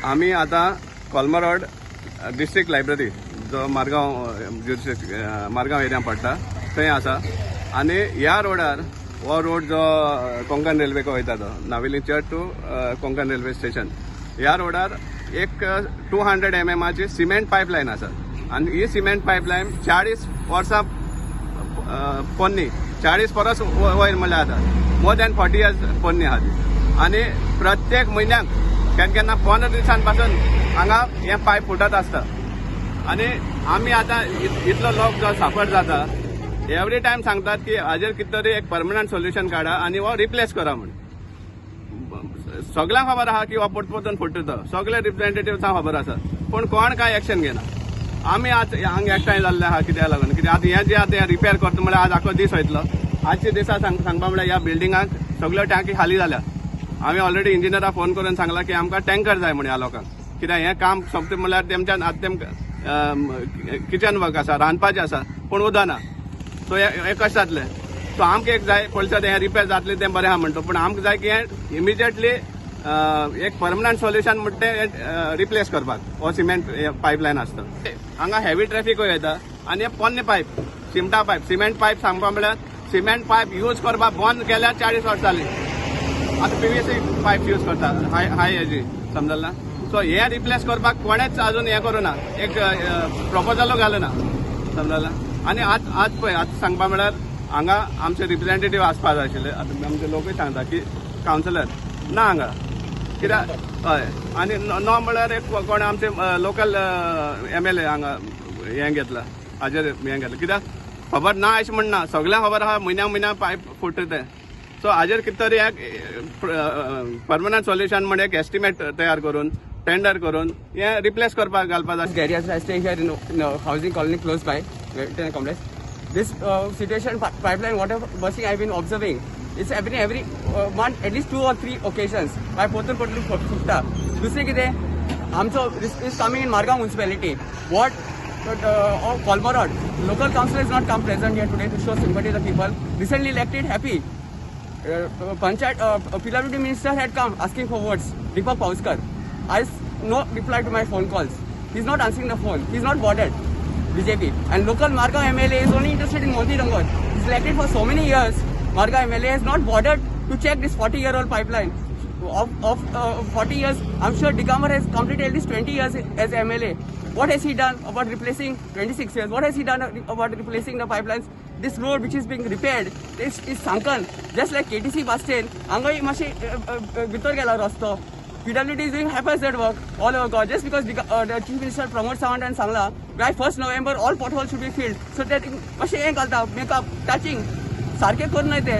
आम्ही आता कोलमा road district library जो मारगांव एरिया पडटा थंय आसा आनी ह्या रोडार हो रोड जो कोंकण रेल्वेक वयता तो Navelim church to Konkan railway station ह्या रोडार एक 200 mm ची सिमेंट पायपलायन आसा आनी ही सिमेंट पायपलायन 40 वर्सां पोन्नी 40 परस वयर म्हणल्यार आतां मोर दॅन 40 years पोन्नी आहा ती आनी प्रत्येक म्हयन्याक केन्ना 15 दिसांपासून हांगा हे पायप फुटत आसता आनी आमी आतां इतलो लोक जो सफर जाता एवरी टायम सांगतात की हाजेर कितें तरी एक परमनंट सोल्युशन काडा आनी हो रिप्लेस करा म्हण सगळ्यांक खबर आहा की हो पोटपोतून फुटता सगळे रिप्रेझेंटेटिव्हांक खबर आसा पूण कोण काय एक्शन घेना आमी आज हांगा एकठांय जाल्ले आहा कित्याक लागून कित्याक आतां हें जें आतां रिपेर करता म्हळ्यार आज आख्खो दीस वयतलो आजच्या दिसा सांगपा म्हळ्यार ह्या बिल्डिंगाक सगळ्यो टँकी खाली जाल्या आमी ऑलरेडी इंजिनियराक फोन करून सांगला की आमकां टँकर जाय म्हण ह्या लोकांक कित्याक हें काम सोंपता म्हळ्यार तेमच्यान आतां तेमकां किचन वर्क आसा रांदपाचें आसा पूण उदक ना सो हें कशें जातलें सो आमकां एक जाय पयलीं हें रिपेर जातलें तें बरें आहा म्हणटा पूण आमकां जाय की हें इमिजिएटली एक परमनंट सोल्युशन म्हणटा तें रिप्लेस करपाक हो सिमेंट पायपलायन आसता हांगा हेवी ट्रॅफिकूय येता आनी हे पोन्ने पायप सिमेंट पायप सांगपा म्हळ्यार सिमेंट पायप यूज करपाक बंद केल्यार 40 वर्सां जालीं आतां PVC पायप यूज करता हाय हेजी समजलें सो हे रिप्लेस करपाक कोणेच अजून हें करूं ना एक प्रपोजलूय घालूना समजलें आनी आज पळय आतां सांगपा म्हळ्यार हांगा आमचे रिप्रेझेंटेटिव्ह आसपा जाय आशिल्ले आतां आमचे लोकूय सांगता की कावन्सिलर ना हांगा कित्याक हय आनी नो म्हळ्यार एक कोण आमचे लोकल MLA हांगा हें घेतला हाजेर हें घेतला कित्याक खबर ना अशें म्हणना सगळ्यांक खबर आहा म्हयन्याक पायप फुटता तें सो हाजेर कितें तरी एक परमनंट सोल्युशन म्हण एक एस्टिमेट तयार करून टेंडर करून हें रिप्लेस करपाक घालपाक जाय areas I stay here in housing colony close by complex. This situation pipeline whatever bursting I've been observing it's happening every month at least 2 or 3 occasions by potun futta dusre kide amcho is coming in Margaon municipality what of Kolma Road local council has not come present here today to show sympathy to the people recently elected happy panchayat PWD minister had come asking for votes Deepak Pauskar no reply to my phone calls he's not answering the phone he's not bothered BJP and local Margaon MLA is only interested in Moti Rangot he's elected for so many years Margaon MLA has not bothered to check this 40-year-old pipeline of 40 years I'm sure Digamar has completed at least 20 years as MLA what has he done about replacing 26 years what has he done about replacing the pipelines this road which is being repaired is sunken just like KTC bus stand hangai mashi bitor gela rasto PWD is doing haphazard work all over God just because the Chief Minister Pramod Sawant and Sangla by 1st November all potholes should be filled so that mashi हें घालता makeup touching सारकें करून ते